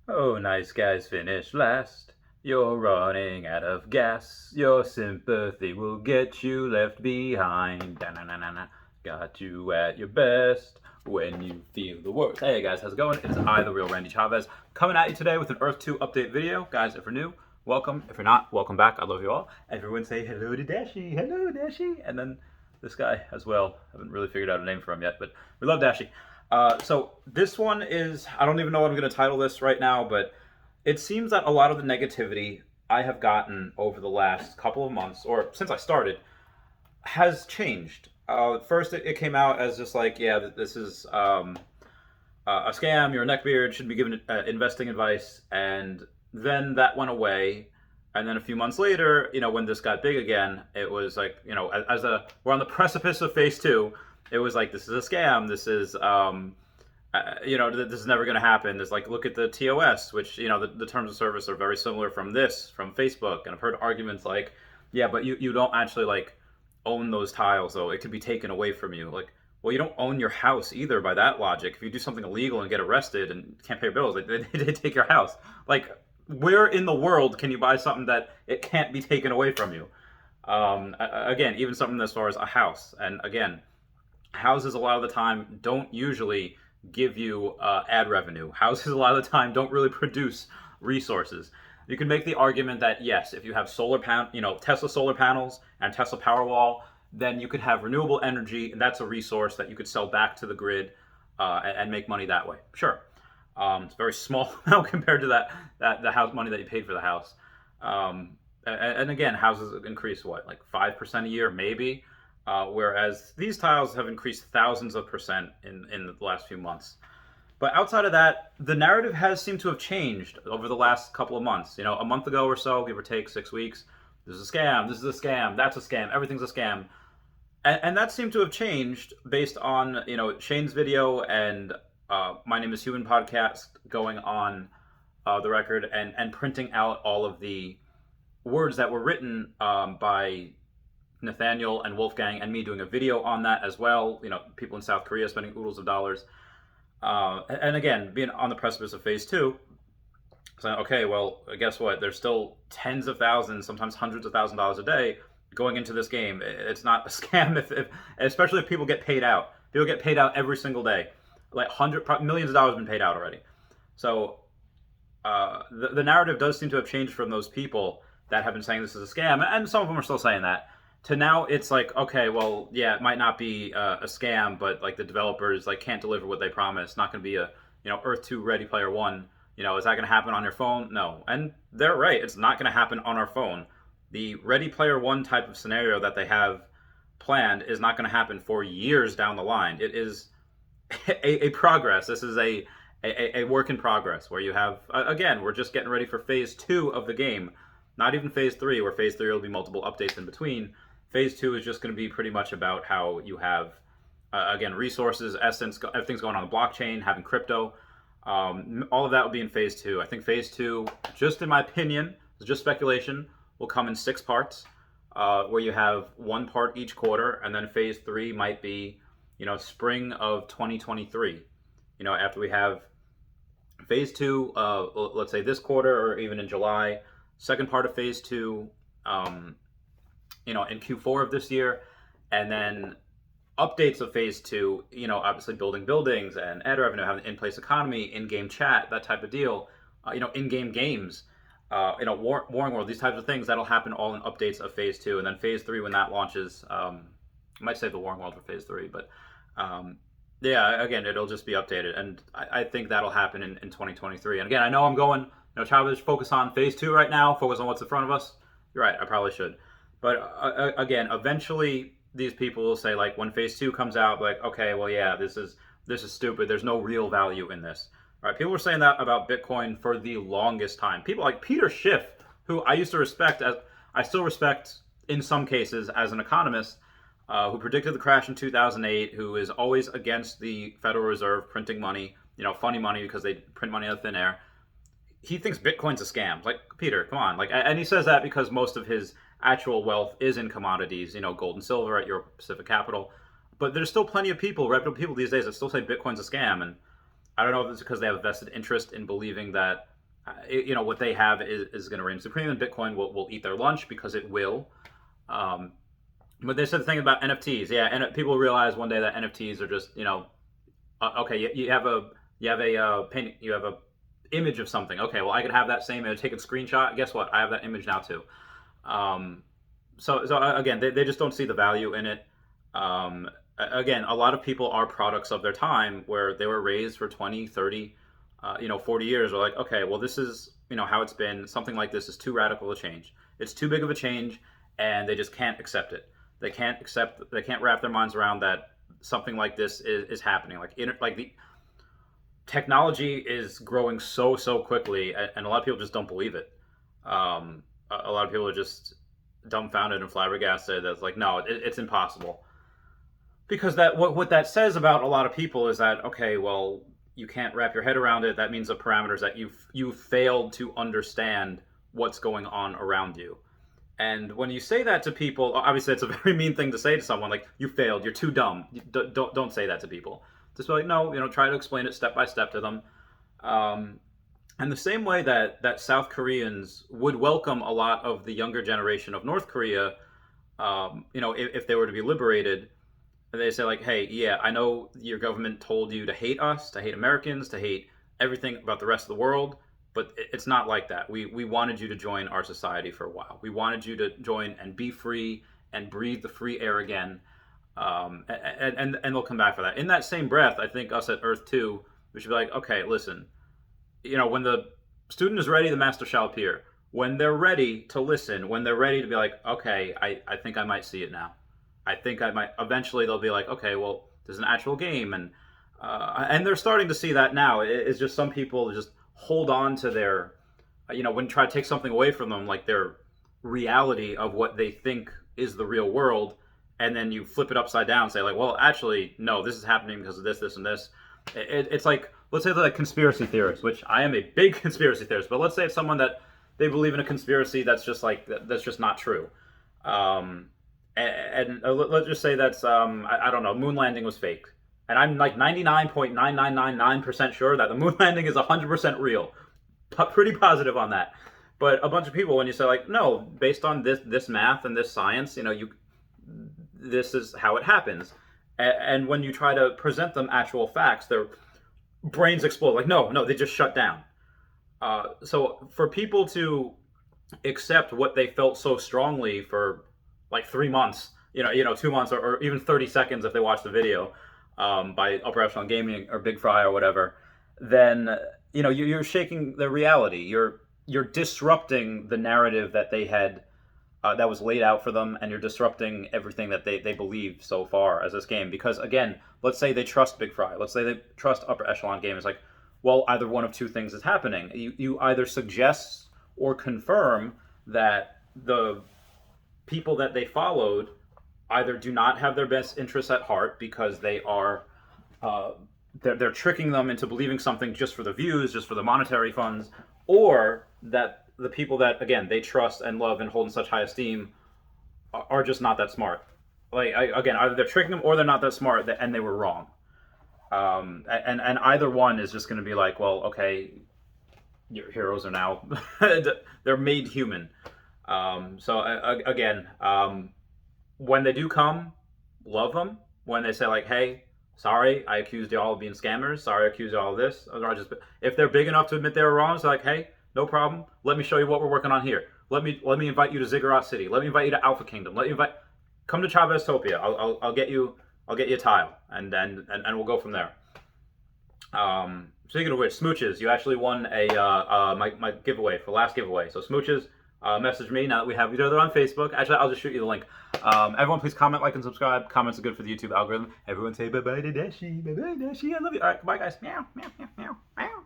Oh, nice guys finish last. You're running out of gas. Your sympathy will get you left behind. Da-na-na-na-na. Got you at your best when you feel the worst. Hey guys, how's it going? It's I, the real Randy Chavez, coming at you today with an Earth 2 update video. Guys, if you're new, welcome. If you're not, welcome back. I love you all. Everyone say hello to Dashi. Hello, Dashi. And then this guy as well. I haven't really figured out a name for him yet, but we love Dashi. So this one is, I don't even know what I'm going to title this right now, but it seems that a lot of the negativity I have gotten over the last couple of months, or since I started, has changed. First, it came out as just like, yeah, this is a scam. You're a neckbeard, should be given investing advice, and then that went away. And then a few months later, when this got big again, it was like, we're on the precipice of phase two. It was like, this is a scam. This is this is never going to happen. There's like, look at the TOS, which, the terms of service are very similar from Facebook. And I've heard arguments like, yeah, but you don't actually like own those tiles, though. It could be taken away from you. Like, well, you don't own your house either by that logic. If you do something illegal and get arrested and can't pay your bills, like, they take your house. Like, where in the world can you buy something that it can't be taken away from you? Again, even something as far as a house. And again, houses a lot of the time don't usually give you ad revenue. Houses a lot of the time don't really produce resources. You can make the argument that yes, if you have Tesla solar panels and Tesla Powerwall, then you could have renewable energy, and that's a resource that you could sell back to the grid and make money that way. Sure, it's a very small amount compared to that the house money that you paid for the house. And again, houses increase what, like 5% a year, maybe. Whereas these tiles have increased thousands of percent in the last few months. But outside of that, the narrative has seemed to have changed over the last couple of months. A month ago or so, give or take 6 weeks, this is a scam, this is a scam, that's a scam, everything's a scam. And that seemed to have changed based on, Shane's video and My Name is Human podcast going on the record and printing out all of the words that were written by Nathaniel and Wolfgang and me doing a video on that as well. People in South Korea spending oodles of dollars. And again, being on the precipice of phase two, saying, okay, well, guess what? There's still tens of thousands, sometimes hundreds of $1,000s a day going into this game. It's not a scam, especially if people get paid out. People get paid out every single day. Like millions of dollars have been paid out already. So the narrative does seem to have changed from those people that have been saying this is a scam, and some of them are still saying that, to now it's like, okay, well, yeah, it might not be a scam, but like the developers like can't deliver what they promised. It's not going to be a Earth 2 Ready Player One. Is that going to happen on your phone? No, and they're right. It's not going to happen on our phone. The Ready Player One type of scenario that they have planned is not going to happen for years down the line. It is a progress. This is a work in progress where you have, again, we're just getting ready for phase two of the game. Not even phase three, where phase three will be multiple updates in between. Phase two is just going to be pretty much about how you have, again, resources, essence, everything's going on the blockchain, having crypto. All of that will be in phase two. I think phase two, just in my opinion, it's just speculation, will come in 6 parts, where you have 1 part each quarter, and then phase three might be, spring of 2023. After we have phase two, let's say this quarter or even in July, second part of phase two, in Q4 of this year, and then updates of phase two, obviously building buildings and ad revenue, having in-place economy, in-game chat, that type of deal, in-game games, Warring World, these types of things, that'll happen all in updates of phase two. And then phase three, when that launches, I might save the Warring World for phase three, but yeah, again, it'll just be updated. And I think that'll happen in 2023. And again, I know I'm going, Chavez, focus on phase two right now, focus on what's in front of us. You're right, I probably should. But again, eventually these people will say, like, when phase two comes out, like, okay, well, yeah, this is stupid. There's no real value in this. Right? People were saying that about Bitcoin for the longest time. People like Peter Schiff, who I used to respect, as I still respect in some cases as an economist, who predicted the crash in 2008, who is always against the Federal Reserve printing money, funny money because they print money out of thin air. He thinks Bitcoin's a scam. Like, Peter, come on. Like, and he says that because most of his actual wealth is in commodities, gold and silver at your Pacific Capital. But there's still plenty of people, reputable people these days, that still say Bitcoin's a scam. And I don't know if it's because they have a vested interest in believing that what they have is going to reign supreme, and Bitcoin will eat their lunch because it will. Um, but they said the thing about NFTs, yeah, and people realize one day that NFTs are just, okay, you have a paint, you have a image of something. Okay, well, I could have that same image, take a screenshot. Guess what? I have that image now too. Um, so again, they just don't see the value in it. Again, a lot of people are products of their time where they were raised for 20, 30, 40 years. Are like, okay, well, this is, how it's been. Something like this is too radical a change. It's too big of a change, and they just can't accept it. They can't wrap their minds around that something like this is happening. Like the technology is growing so quickly, and a lot of people just don't believe it. A lot of people are just dumbfounded and flabbergasted. That's like, no, it's impossible. Because what that says about a lot of people is that, okay, well, you can't wrap your head around it. That means the parameters that you've failed to understand what's going on around you. And when you say that to people, obviously it's a very mean thing to say to someone. Like, you failed, you're too dumb. Don't say that to people. Just be like, no, try to explain it step by step to them. And the same way that South Koreans would welcome a lot of the younger generation of North Korea, if they were to be liberated, they say like, hey, yeah, I know your government told you to hate us, to hate Americans, to hate everything about the rest of the world, but it's not like that. We wanted you to join our society for a while. We wanted you to join and be free and breathe the free air again. And they'll come back for that. In that same breath, I think us at Earth 2, we should be like, okay, listen, when the student is ready, the master shall appear. When they're ready to listen, when they're ready to be like, okay, I think I might see it now. I think I might. Eventually, they'll be like, okay, well, there's an actual game, and they're starting to see that now. It's just some people just hold on to their, when try to take something away from them, like their reality of what they think is the real world, and then you flip it upside down and say like, well, actually, no, this is happening because of this, this, and this. It's like, let's say they're like conspiracy theorists, which I am a big conspiracy theorist, but let's say it's someone that they believe in a conspiracy that's just not true. And let's just say that's I don't know, moon landing was fake, and I'm like 99.9999% sure that the moon landing is 100% real. Pretty positive on that. But a bunch of people, when you say like, no, based on this math and this science, this is how it happens, and when you try to present them actual facts, their brains explode. Like, no, they just shut down. So for people to accept what they felt so strongly for like 3 months, 2 months, or even 30 seconds if they watch the video by Upper Echelon Gaming or Big Fry or whatever, then you're shaking the reality. You're disrupting the narrative that they had that was laid out for them, and you're disrupting everything that they believe so far as this game. Because again, let's say they trust Big Fry, let's say they trust Upper Echelon Gaming. It's like, well, either one of two things is happening. You either suggest or confirm that the people that they followed either do not have their best interests at heart because they are they're tricking them into believing something just for the views, just for the monetary funds, or that the people that, again, they trust and love and hold in such high esteem are just not that smart. Like, again, either they're tricking them or they're not that smart, and they were wrong. And either one is just going to be like, well, okay, your heroes are now they're made human. Again, when they do come, love them. When they say like, hey, sorry, I accused y'all of being scammers. Sorry, I accused y'all of this. If they're big enough to admit they were wrong, it's like, hey, no problem. Let me show you what we're working on here. Let me invite you to Ziggurat City. Let me invite you to Alpha Kingdom. Come to Chavez Topia. I'll get you a tile, and we'll go from there. Speaking of which, Smooches, you actually won my giveaway for last giveaway. So Smooches, message me now that we have each other on Facebook. Actually, I'll just shoot you the link. Everyone, please comment, like, and subscribe. Comments are good for the YouTube algorithm. Everyone say bye-bye to Dashi. Bye-bye, Dashi. I love you. All right, bye, guys. Meow, meow, meow, meow, meow.